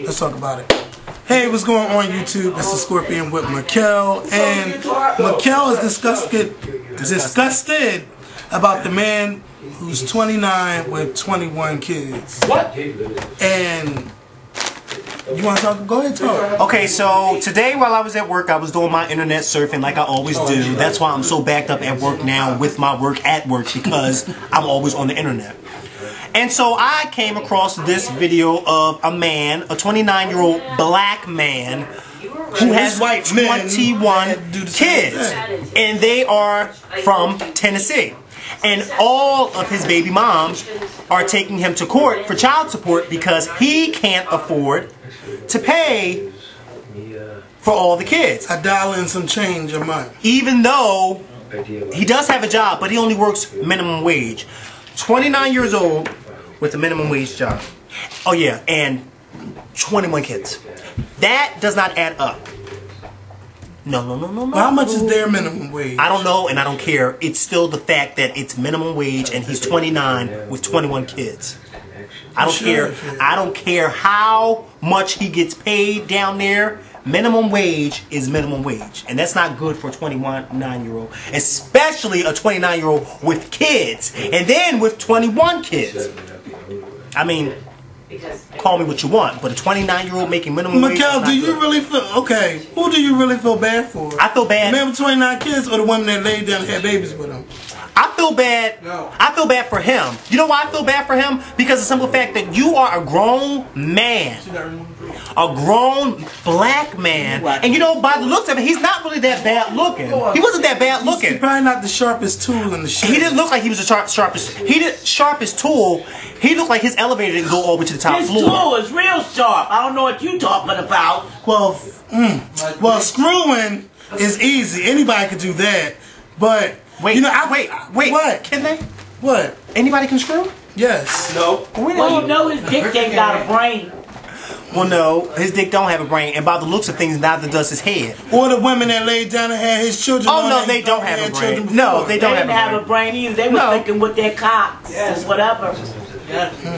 Let's talk about it. Hey, what's going on YouTube? This is Skorpion with Mikkel, and Mikkel is disgusted about the man who's 29 with 21 kids. What? And you want to talk? Go ahead, talk. Okay, so today while I was at work, I was doing my internet surfing like I always do. That's why I'm so backed up at work now with my work at work, because I'm always on the internet. And so I came across this video of a man, a 29-year-old black man, who has 21 kids. And they are from Tennessee. And all of his baby moms are taking him to court for child support because he can't afford to pay for all the kids. I dial in some change a month. Even though he does have a job, but he only works minimum wage. 29 years old with a minimum wage job. Oh yeah, and 21 kids. That does not add up. No. How much is their minimum wage? I don't know, and I don't care. It's still the fact that it's minimum wage and he's 29 with 21 kids. I don't care. I don't care how much he gets paid down there. Minimum wage is minimum wage, and that's not good for a 29-year-old, especially a 29-year-old with kids, and then with 21 kids. I mean, call me what you want, but a 29-year-old making minimum wage. Mikkel, do you really feel okay? Who do you really feel bad for? I feel bad. The man with 29 kids, or the woman that laid down and had babies with him? I feel bad. No. I feel bad for him. You know why I feel bad for him? Because of the simple fact that you are a grown man. A grown black man. And you know, by the looks of it, he's not really that bad looking. He wasn't that bad looking. He's probably not the sharpest tool in the shed. He didn't look like he was the sharpest tool. He looked like his elevator didn't go all the way to the top floor. His tool is real sharp. I don't know what you talking about. Well, screwing is easy. Anybody could do that. But wait, you know, wait. What? Can they? What? Anybody can screw? Yes. No. Well, you know his dick ain't got a brain. Well, no, his dick don't have a brain, and by the looks of things, neither does his head. Or the women that laid down and had his children. Oh no, they don't have a brain. No, they don't have a brain either. They were thinking with their cocks or whatever.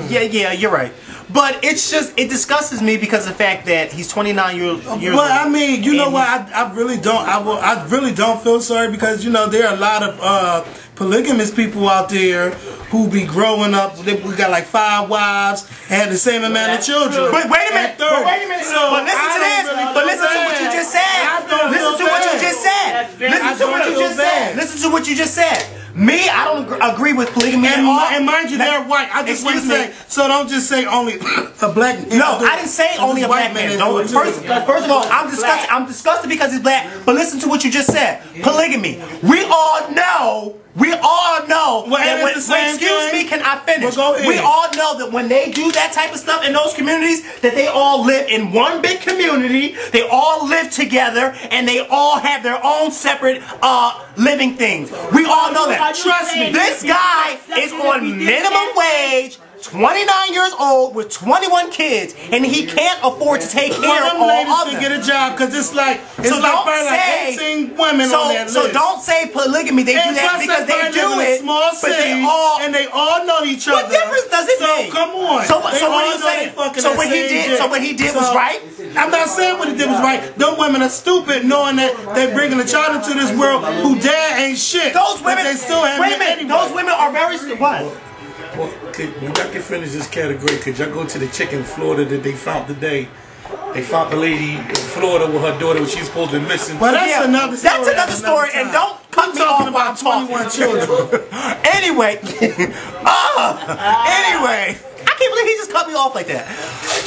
Yeah, you're right. But it's just, it disgusts me because of the fact that he's 29 years old. But I mean, you know what? I really don't. I really don't feel sorry, because you know there are a lot of polygamous people out there who be growing up. We got like 5 wives and had the same amount of children. But wait a minute. But listen to this. But listen to what you just said. Listen to what you just said. Listen to what you just said. Listen to what you just said. Me, I don't agree with polygamy at all. And mind you, they're white. I just want to say, so don't just say only a black man. No, I didn't say only a black man. No, first of all, I'm disgusted because he's black. But listen to what you just said. Polygamy. We all know. That when, excuse me, can I finish? Well, go ahead. We all know that when they do that type of stuff in those communities, that they all live in one big community, they all live together, and they all have their own separate living things. We all know that. Trust me, this guy is on minimum wage, 29 years old with 21 kids, and he can't afford to take care of all of them. Get a job, because it's like 18 women on that list. So don't say polygamy. They do that because they do it. Small city, and they all know each other. What difference does it make? So come on. So what are you saying? So what he did was right? I'm not saying what he did was right. Those women are stupid, knowing that they're bringing a child into this world who dad ain't shit. Those women. They still have wait a minute. Those women are very what? Well, when y'all can finish this category, could y'all go to the chick in Florida that they found today? They found the lady in Florida with her daughter when she's supposed to be missing. Well, that's another story. That's another story, and don't cut me off while I'm talking. 21 children. Anyway. Anyway. I can't believe he just cut me off like that.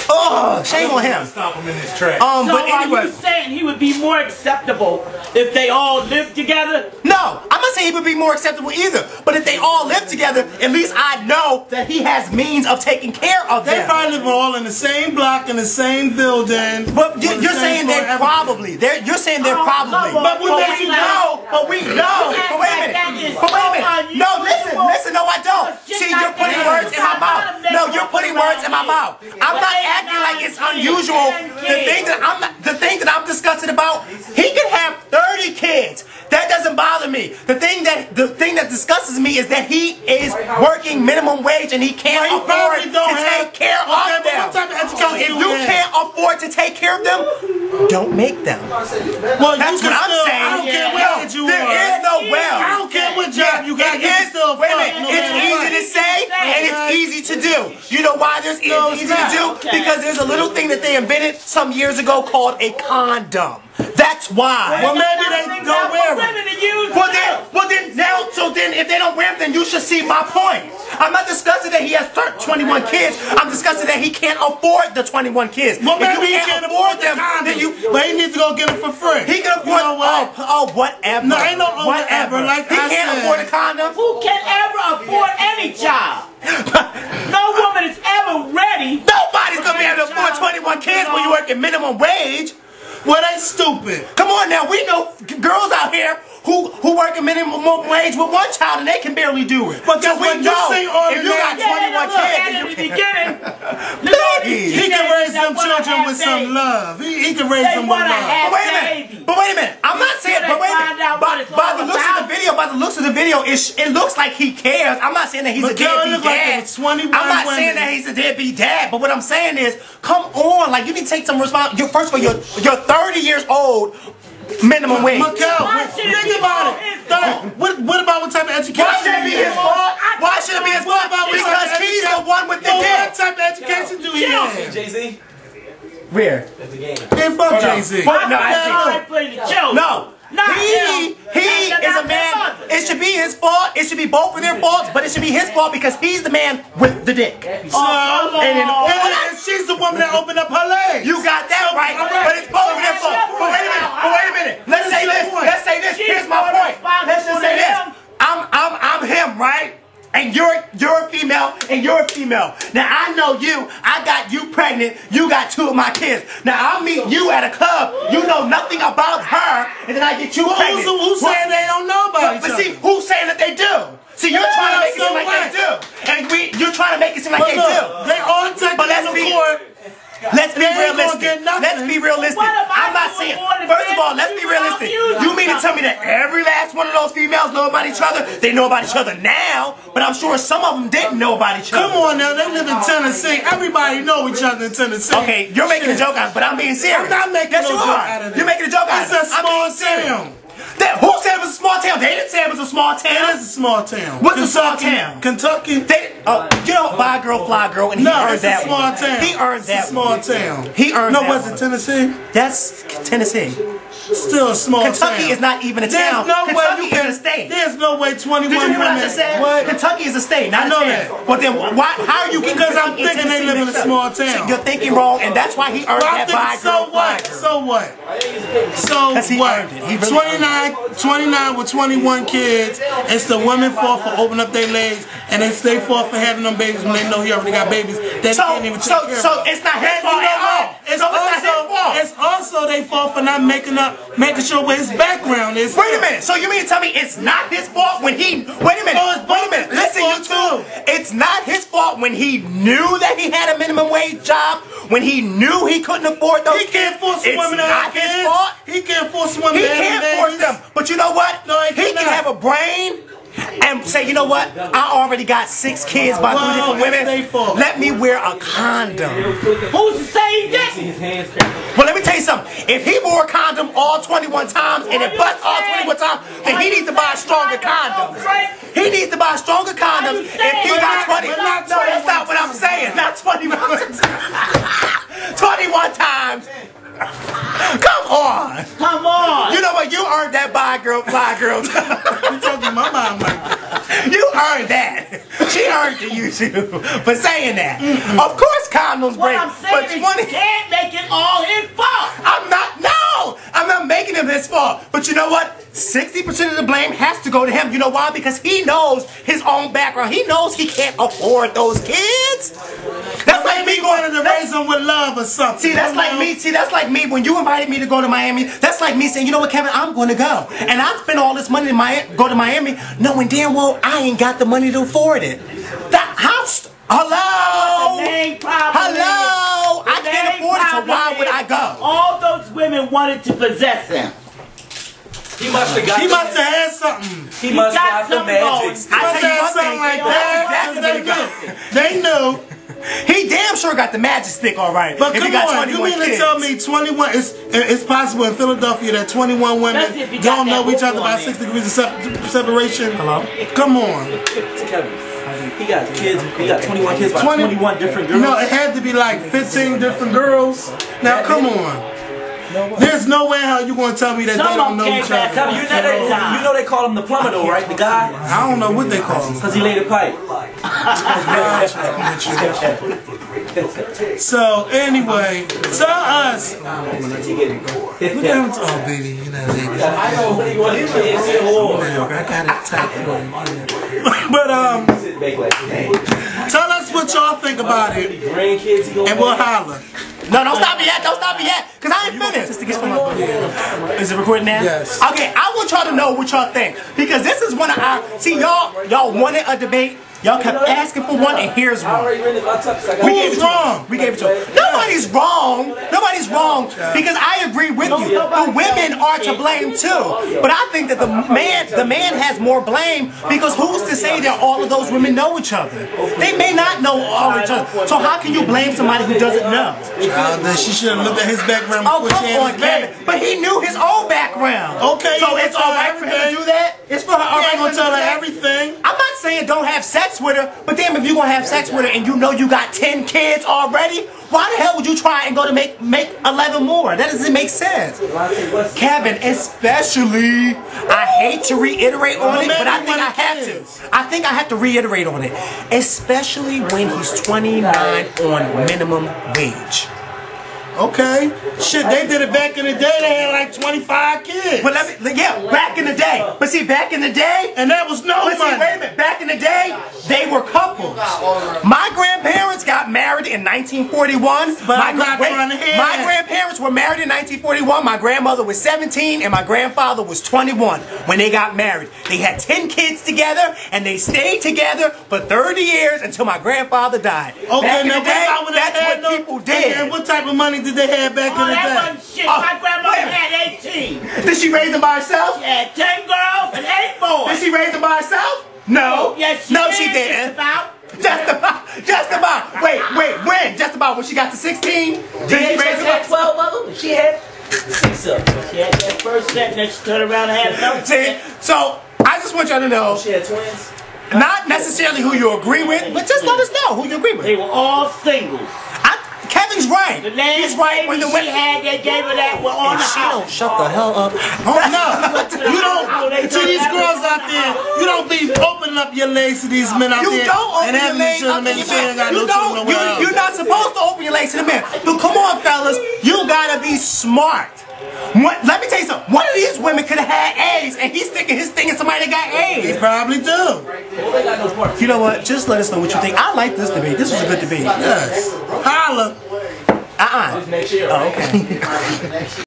Oh, shame on him. Stop him in his tracks. But anyway, are you saying he would be more acceptable if they all lived together? No, I'm not saying he would be more acceptable either. But if they all live together, at least I know that he has means of taking care of them. They probably live all in the same block, in the same building. But you're saying they're probably. You're saying they're probably. But we know. But wait a minute. No, listen. No, I don't. See, you're putting words in my mouth. No, you're putting words in my mouth. I'm not acting like it's unusual. The thing that I'm disgusted about, he can have 30 kids. That doesn't bother me. The thing that disgusts me is that he is working minimum wage and he can't afford to take care of them. What type of education If you can't afford to take care of them, don't make them. Well, That's what I'm saying. I don't care what age you there are. is no well. I don't care what job you got. You can still wait a fuck. minute. No It's matter easy what. to say and it's easy to do. You know why there's easy to do? Because there's a little thing that they invented some years ago called a condom. That's why. Well, maybe they don't wear it. Well then now, so then if they don't wear them, then you should see my point. I'm not discussing that he has 21 kids. I'm discussing that he can't afford the 21 kids. Well, if maybe you he can't afford them, then but he needs to go get them for free. He can afford. You know what? Whatever. No, ain't no whatever. Like he I can't said. afford a condom. Who can ever afford any child? No woman is ever ready. Nobody's gonna be able to afford 21 kids when you work at minimum wage. Well, that's stupid. Come on now, we know girls out here who work a minimum wage with one child and they can barely do it. But guess what? You say all if you got 21 kids, he can raise them children with some love. He can raise them with love. But wait a minute. I'm not saying. But wait a minute. By the looks of the video, it looks like he cares. I'm not saying that he's a deadbeat dad. I'm not saying that he's a deadbeat dad. But what I'm saying is, come on, like you need to take some responsibility. First of all, you're 30 years old. Minimum wage. Mikhail, think about it. What about what type of education? Why should it be his fault? Why should it be his fault? Because he's the one with the dick. What type of education do he have? Jay-Z? Where? And fuck Jay-Z. No. He is a man. It should be his fault. It should be both of their faults, but it should be his fault because he's the man with the dick. And she's the woman that opened up her legs. You got that right, but it's both of their fault. But wait a minute. Let's say this. Here's my point. Let's just say this. I'm him, right? And you're a female, and you're a female. Now I know you. I got you pregnant. You got 2 of my kids. Now I'll meet you at a club. You know nothing about her, and then I get you pregnant. Who's saying they don't know about each other? But see, who's saying that they do? See, you're trying to make it seem like they do, and you're trying to make it seem like they do. They all take but let's be realistic. Let's be realistic. I'm not saying. First of all, let's be realistic. You mean to tell me that every last one of those females know about each other? They know about each other now, but I'm sure some of them didn't know about each other. Come on now, they live in Tennessee. Everybody know each other in Tennessee. Okay, you're making a joke out of it, but I'm being serious. I'm not making no joke out of it. You're making a joke out of it. It's a small town. Who said it was a small town? They didn't say it was a small town. It is a small town. What's a small town? Kentucky. You know, buy girl, fly girl, and he earned that. It's a small town. He earned that. It's a small town. He earned that. No, was it Tennessee? That's Tennessee. Still a small town. Kentucky is not even a town. Kentucky is a state. There's no way 21 Did you hear what I women. just said? What? Kentucky is a state, not a know town. that. Well then, how are you getting? Because I'm thinking they live in a small town. You're thinking wrong, and that's why he earned that buy girl, fly girl. So what? So what? 29 with 21 kids. It's the women fault for opening up their legs, and it's their fault for having them babies when they know he already got babies. They can't even take care of. So it's not his fault at all. It's also their fault for not making sure what his background is. Wait a minute. So you mean to tell me it's not his fault when he? Wait a minute. Listen, you two. It's not his fault when he knew that he had a minimum wage job. When he knew he couldn't afford those. He can't force a woman to have kids. It's not his fault. He can't force women He to have can't babies. force them. But you know what? No, he can have a brain and say, you know what? I already got 6 kids by 3 different women. Let me wear a condom. Who's to say he didn't? Well, let me tell you something. If he wore a condom all 21 times and it bust all 21 times, then he needs to buy a stronger condom. He needs to buy stronger condoms if he got 20. No, that's not what I'm saying. Not 21 times. 21 times. Come on. Come on. You know what? You earned that buy girl, fly girl. You talking my mom like that. You earned that. She earned it, you two, for saying that. Of course condoms break. What I'm saying is you can't make it all his fault. I'm not making him his fault. But you know what? 60% of the blame has to go to him. You know why? Because he knows his own background. He knows he can't afford those kids. That's like me going to raise them with love or something. See, that's like me. See, that's like me. When you invited me to go to Miami, that's like me saying, you know what, Kevin, I'm going to go. And I spent all this money to go to Miami, knowing damn well I ain't got the money to afford it. Hello? Hello? I can't afford it, so why would I go? All those women wanted to possess him. He must have had something. He must have got the magic. I tell you something like that. They knew He damn sure got the magic stick all right. But if come he got on, you 21 mean kids. to tell me 21? It's possible in Philadelphia that 21 women Especially if you got don't know that each other hook by on 6 degrees of separation? Hello? Come on. Kevin, he got kids. He got 21 kids by 21 different girls. No, it had to be like 15 different girls. Now, come on. There's no way how you gonna tell me that they don't know each other. Kevin, you know they call him the plumber though, right? The guy. I don't know what they call him. Because he laid a pipe. So anyway, tell us. Look at him. Oh baby, you know, baby. I know what he wants to say. I got it tight for you. But tell us what y'all think about it, and we'll holler. No, don't stop me yet. Don't stop me yet. Because I ain't finished. Is it recording now? Yes. Okay, I want y'all to know what y'all think. Because this is one of our... See, y'all wanted a debate. Y'all kept asking for one, and here's one. Who's wrong? We gave it to him. Nobody's wrong. Nobody's wrong. Because I agree with you. The women are to blame too. But I think that the man has more blame because who's to say that all of those women know each other? They may not know all of each other. So how can you blame somebody who doesn't know? Then she should have looked at his background Oh, before come she had on, his back. Kevin. But he knew his own background. Okay, so you it's tell all right for him to do that? It's for her. I ain't gonna tell her everything. I'm not saying don't have sex with her, but damn, if you're gonna have sex with her and you know you got 10 kids already, why the hell would you try and go to make 11 more? That doesn't make sense. Kevin, especially, I hate to reiterate on it, but I think I have to. I think I have to reiterate on it. Especially when he's 29 on minimum wage. Okay. Shit, they did it back in the day. They had like 25 kids. But yeah, back in the day. But see, back in the day, and that was no money. See, wait a minute. Back in the day, they were couples. My grandparents got married in 1941. But I'm not trying to hear My that. grandparents were married in 1941. My grandmother was 17 and my grandfather was 21 when they got married. They had 10 kids together and they stayed together for 30 years until my grandfather died. Okay, back in now the day, what that's what people did. And what type of money did they have back in the That day? wasn't shit. My grandmother had 18. Did she raise them by herself? She had 10 girls and 8 boys. Did she raise them by herself? No. Yes, no, she she did. didn't. Just about. Wait, when? Just about when she got to 16? Did she raise them? had 12 of them. She had 6 of them. She had that first set, and then she turned around and had another See, so I just want y'all to know, She had twins. not necessarily who you agree with, but just let us know who you agree with. They were all singles. Kevin's right. The last He's right when baby the she had, they gave her that were on the house. Shut the hell up. Oh no! You don't. To these girls out there, you don't be opening up your legs to these men out You there. don't open your legs up to your man. You're not supposed to open your legs to the man. But come on, fellas, you gotta be smart. Let me tell you something. One of these women could have had AIDS, and he's sticking his thing in somebody that got AIDS. They probably do. You know what? Just let us know what you think. I like this debate. This was a good debate. Yes. Holla. Oh, okay.